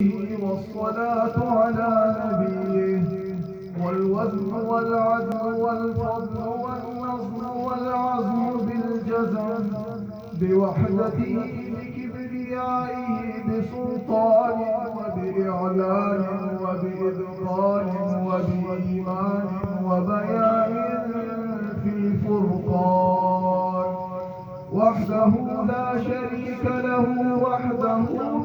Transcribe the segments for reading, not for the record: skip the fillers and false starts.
والصلاة على نبيه والوزن والعدل والفضل والنظم والعزم بالجزم بوحدته بكبريائه بسلطان وبإعلان وبإذقان وبإيمان وبيان في الفرقان وحده لا شريك له وحده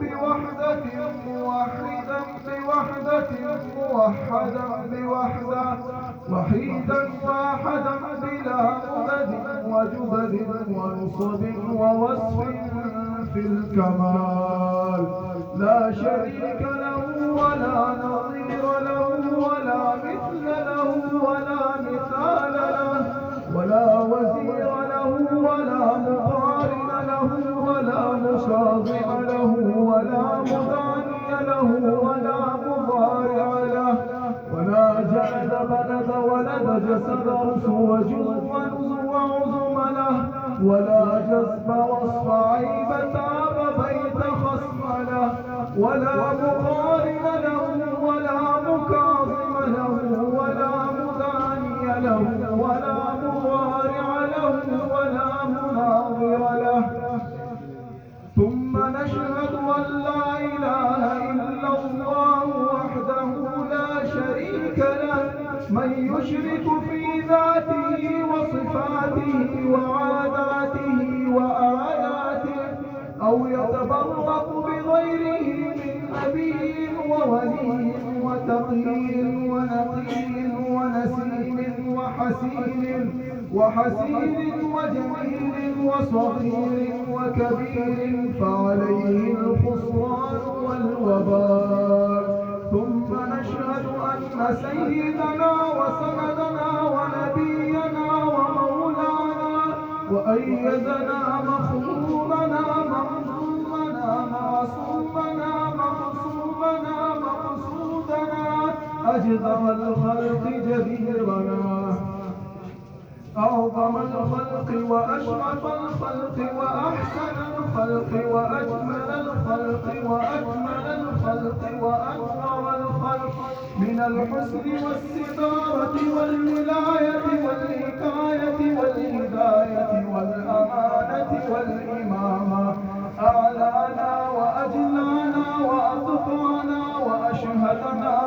بوحدة موحدا بوحدة موحدا بوحدة وحيدا واحدا بلا مدد وجبد ونصب ووصف في الكمال لا شريك له ولا نظير له ولا مثل له ولا مثال له ولا وزير له ولا مقارن له ولا مشاظع له ولا مداني له ولا مضارع له ولا جعل بلد ولد جسد رس وجوع وعظم له ولا جذب وصف عيب تاب بيت خصم له ولا مقارن له ولا مكاظم له ولا مداني له ولا مضارع له ولا مناظر له ثم نشهد أن لا إله إلا الله وحده لا شريك له من يشرك في ذاته وصفاته وعاداته وآياته أو يتبرك بغيره من نبي وولي وتقي ونقي ونسيم وحسين وجميل وصغير وكبير فعليه الخسران والوبال ثم نشهد أن سيدنا وسندنا ونبينا ومولانا وأيدنا مخلوقنا مظلومنا معصومنا مقصومنا مقصودنا أجدر الخلق جديرنا أعظم الخلق وأشرف الخلق وأحسن الخلق وأجمل الخلق وأكمل الخلق وأكبر الخلق من الحسن والستارة والولاية والحكاية والهداية والأمانة والإمامة أعلانا وأجلانا وأتقانا وأشهدنا